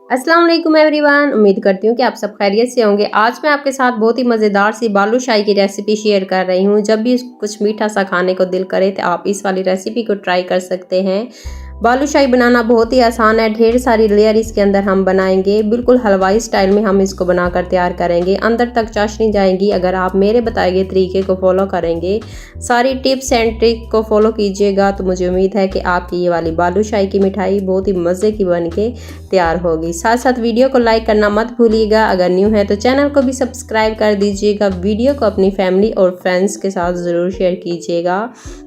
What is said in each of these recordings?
अस्सलाम वालेकुम एवरीवन। उम्मीद करती हूँ कि आप सब खैरियत से होंगे। आज मैं आपके साथ बहुत ही मज़ेदार सी बालूशाही की रेसिपी शेयर कर रही हूँ। जब भी कुछ मीठा सा खाने को दिल करे तो आप इस वाली रेसिपी को ट्राई कर सकते हैं। बालूशाही बनाना बहुत ही आसान है। ढेर सारी लेयर इसके अंदर हम बनाएंगे। बिल्कुल हलवाई स्टाइल में हम इसको बनाकर तैयार करेंगे। अंदर तक चाशनी जाएगी अगर आप मेरे बताए गए तरीके को फॉलो करेंगे, सारी टिप्स एंड ट्रिक को फॉलो कीजिएगा तो मुझे उम्मीद है कि आपकी ये वाली बालूशाही की मिठाई बहुत ही मज़े की बन के तैयार होगी। साथ साथ वीडियो को लाइक करना मत भूलिएगा। अगर न्यू है तो चैनल को भी सब्सक्राइब कर दीजिएगा। वीडियो को अपनी फैमिली और फ्रेंड्स के साथ ज़रूर शेयर कीजिएगा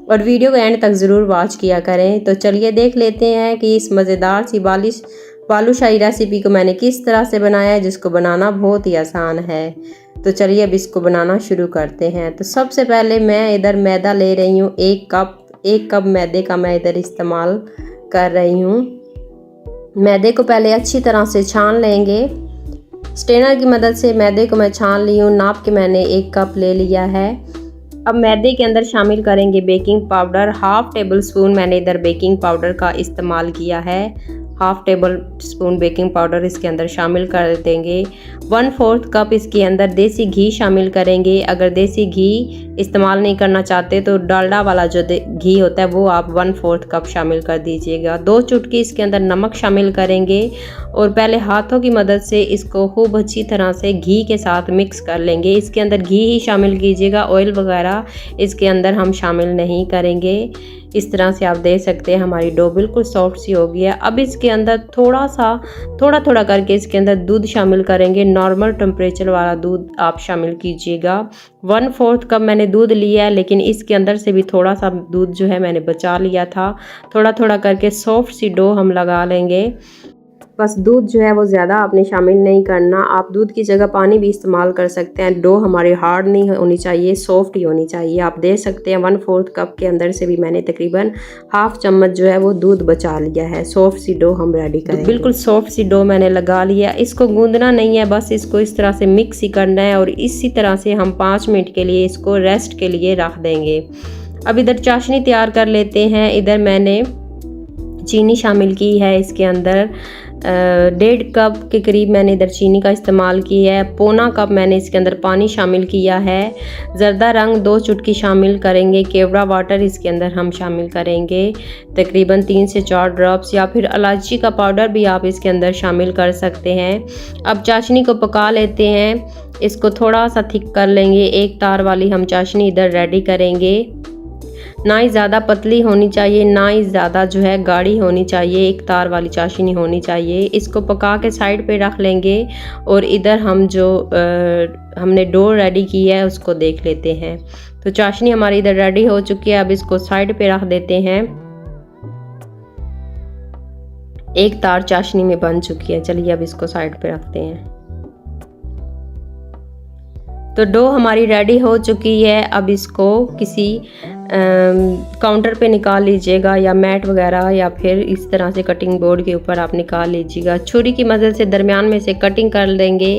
और वीडियो को एंड तक ज़रूर वॉच किया करें। तो चलिए देख लेते हैं कि इस मज़ेदार सी बालूशाही रेसिपी को मैंने किस तरह से बनाया है, जिसको बनाना बहुत ही आसान है। तो चलिए अब इसको बनाना शुरू करते हैं। तो सबसे पहले मैं इधर मैदा ले रही हूँ। एक कप मैदे का मैं इधर इस्तेमाल कर रही हूँ। मैदे को पहले अच्छी तरह से छान लेंगे। स्ट्रेनर की मदद से मैदे को मैं छान ली हूँ। नाप के मैंने 1 कप ले लिया है। अब मैदे के अंदर शामिल करेंगे baking powder. Half table spoon मैंने इधर बेकिंग पाउडर का इस्तेमाल किया है। Half table spoon baking powder इसके अंदर शामिल कर देंगे। 1/4 कप इसके अंदर देसी घी शामिल करेंगे। अगर देसी घी इस्तेमाल नहीं करना चाहते तो डालडा वाला जो घी होता है वो आप 1/4 कप शामिल कर दीजिएगा। 2 चुटकी इसके अंदर नमक शामिल करेंगे और पहले हाथों की मदद से इसको खूब अच्छी तरह से घी के साथ मिक्स कर लेंगे। इसके अंदर घी ही शामिल कीजिएगा, ऑयल वगैरह इसके अंदर हम शामिल नहीं करेंगे। इस तरह से आप देख सकते हैं हमारी डो बिल्कुल सॉफ्ट सी हो गई है। अब इसके अंदर थोड़ा करके इसके अंदर दूध शामिल करेंगे। नॉर्मल टेम्परेचर वाला दूध आप शामिल कीजिएगा। 1/4 कप मैंने दूध लिया है, लेकिन इसके अंदर से भी थोड़ा सा दूध जो है मैंने बचा लिया था। थोड़ा करके सॉफ्ट सी डो हम लगा लेंगे। बस दूध जो है वो ज़्यादा आपने शामिल नहीं करना। आप दूध की जगह पानी भी इस्तेमाल कर सकते हैं। डो हमारी हार्ड नहीं होनी चाहिए, सॉफ्ट ही होनी चाहिए। आप देख सकते हैं 1/4 कप के अंदर से भी मैंने तकरीबन हाफ चम्मच जो है वो दूध बचा लिया है। सॉफ्ट सी डो हम रेडी करेंगे। बिल्कुल सॉफ्ट सी डो मैंने लगा लिया। इसको गूंदना नहीं है, बस इसको इस तरह से मिक्स ही करना है और इसी तरह से हम 5 मिनट के लिए इसको रेस्ट के लिए रख देंगे। अब इधर चाशनी तैयार कर लेते हैं। इधर मैंने चीनी शामिल की है। इसके अंदर 1.5 कप के करीब मैंने इधर चीनी का इस्तेमाल किया है। पौना कप मैंने इसके अंदर पानी शामिल किया है। ज़र्दा रंग 2 चुटकी शामिल करेंगे। केवड़ा वाटर इसके अंदर हम शामिल करेंगे तकरीबन 3 से 4 ड्रॉप्स, या फिर इलायची का पाउडर भी आप इसके अंदर शामिल कर सकते हैं। अब चाशनी को पका लेते हैं। इसको थोड़ा सा थिक कर लेंगे। 1 तार वाली हम चाशनी इधर रेडी करेंगे। ना ही ज़्यादा पतली होनी चाहिए, ना ही ज़्यादा जो है गाढ़ी होनी चाहिए। 1 तार वाली चाशनी होनी चाहिए। इसको पका के साइड पे रख लेंगे और इधर हम जो हमने डो रेडी की है उसको देख लेते हैं। तो चाशनी हमारी इधर रेडी हो चुकी है। अब इसको साइड पे रख देते हैं। 1 तार चाशनी में बन चुकी है। चलिए अब इसको साइड पे रखते हैं। तो डो हमारी रेडी हो चुकी है। अब इसको किसी काउंटर पे निकाल लीजिएगा या मैट वगैरह, या फिर इस तरह से कटिंग बोर्ड के ऊपर आप निकाल लीजिएगा। छुरी की मदद से दरमियान में से कटिंग कर देंगे।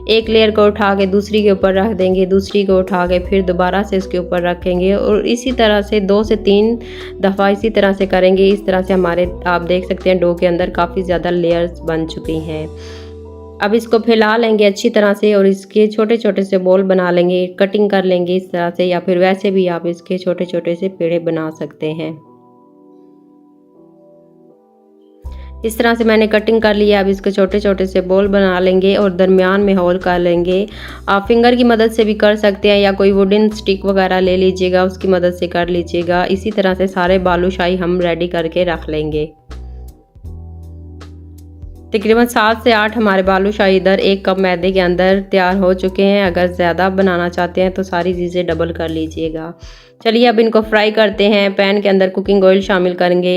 एक लेयर को उठा के दूसरी के ऊपर रख देंगे, दूसरी को उठा के फिर दोबारा से इसके ऊपर रखेंगे और इसी तरह से 2 से 3 दफ़ा इसी तरह से करेंगे। इस तरह से हमारे आप देख सकते हैं डो के अंदर काफ़ी ज़्यादा लेयर्स बन चुकी हैं। अब इसको फैला लेंगे अच्छी तरह से और इसके छोटे छोटे से बॉल बना लेंगे। कटिंग कर लेंगे इस तरह से, या फिर वैसे भी आप इसके छोटे छोटे से पेड़े बना सकते हैं। इस तरह से मैंने कटिंग कर लिया। अब इसके छोटे छोटे से बॉल बना लेंगे और दरमियान में होल कर लेंगे। आप फिंगर की मदद से भी कर सकते हैं या कोई वुडन स्टिक वगैरह ले लीजिएगा, उसकी मदद से कर लीजिएगा। इसी तरह से सारे बालूशाही हम रेडी करके रख लेंगे। तकरीबन 7 से 8 हमारे बालूशाही इधर 1 कप मैदे के अंदर तैयार हो चुके हैं। अगर ज़्यादा बनाना चाहते हैं तो सारी चीज़ें डबल कर लीजिएगा। चलिए अब इनको फ्राई करते हैं। पैन के अंदर कुकिंग ऑयल शामिल करेंगे।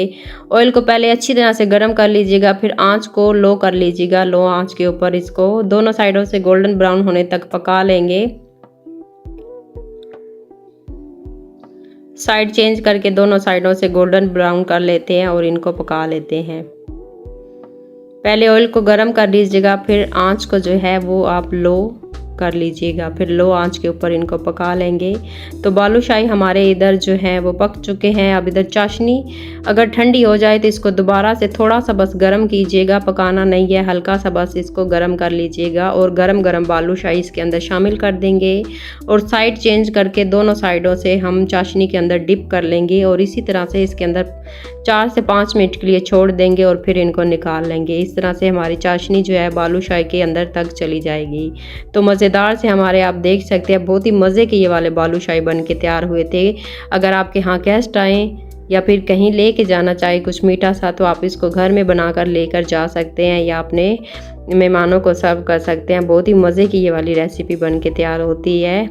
ऑयल को पहले अच्छी तरह से गर्म कर लीजिएगा, फिर आंच को लो कर लीजिएगा। लो आंच के ऊपर इसको दोनों साइडों से गोल्डन ब्राउन होने तक पका लेंगे। साइड चेंज करके दोनों साइडों से गोल्डन ब्राउन कर लेते हैं और इनको पका लेते हैं। पहले ऑयल को गर्म कर लीजिएगा, फिर आंच को जो है वो आप लो कर लीजिएगा, फिर लो आंच के ऊपर इनको पका लेंगे। तो बालूशाही हमारे इधर जो है वो पक चुके हैं। अब इधर चाशनी अगर ठंडी हो जाए तो इसको दोबारा से थोड़ा सा बस गर्म कीजिएगा, पकाना नहीं है, हल्का सा बस इसको गर्म कर लीजिएगा और गरम गरम बालूशाही इसके अंदर शामिल कर देंगे और साइड चेंज करके दोनों साइडों से हम चाशनी के अंदर डिप कर लेंगे और इसी तरह से इसके अंदर 4 से 5 मिनट के लिए छोड़ देंगे और फिर इनको निकाल लेंगे। इस तरह से हमारी चाशनी जो है बालूशाही के अंदर तक चली जाएगी। तो मज़ेदार से हमारे आप देख सकते हैं बहुत ही मज़े के ये वाले बालूशाही बन के तैयार हुए थे। अगर आपके यहाँ गेस्ट आएँ या फिर कहीं लेके जाना चाहे कुछ मीठा सा, तो आप इसको घर में बनाकर लेकर जा सकते हैं या अपने मेहमानों को सर्व कर सकते हैं। बहुत ही मज़े की ये वाली रेसिपी बन के तैयार होती है।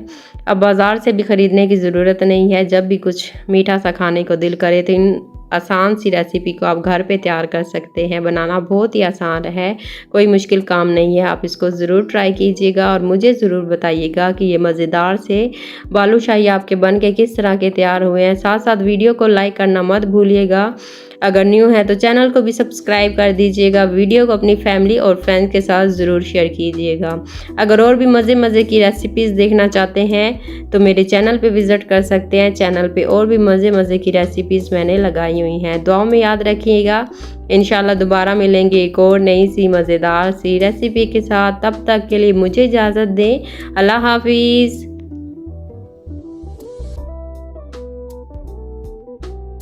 अब बाज़ार से भी ख़रीदने की ज़रूरत नहीं है। जब भी कुछ मीठा सा खाने को दिल करे तो इन आसान सी रेसिपी को आप घर पे तैयार कर सकते हैं। बनाना बहुत ही आसान है, कोई मुश्किल काम नहीं है। आप इसको ज़रूर ट्राई कीजिएगा और मुझे ज़रूर बताइएगा कि ये मज़ेदार से बालूशाही आपके बन के किस तरह के तैयार हुए हैं। साथ साथ वीडियो को लाइक करना मत भूलिएगा। अगर न्यू है तो चैनल को भी सब्सक्राइब कर दीजिएगा। वीडियो को अपनी फैमिली और फ्रेंड्स के साथ ज़रूर शेयर कीजिएगा। अगर और भी मज़े की रेसिपीज़ देखना चाहते हैं तो मेरे चैनल पे विज़िट कर सकते हैं। चैनल पे और भी मज़े की रेसिपीज़ मैंने लगाई हुई हैं। दुआओं में याद रखिएगा। इंशाल्लाह दोबारा मिलेंगे एक और नई सी मज़ेदार सी रेसिपी के साथ। तब तक के लिए मुझे इजाज़त दें। अल्लाह हाफिज़।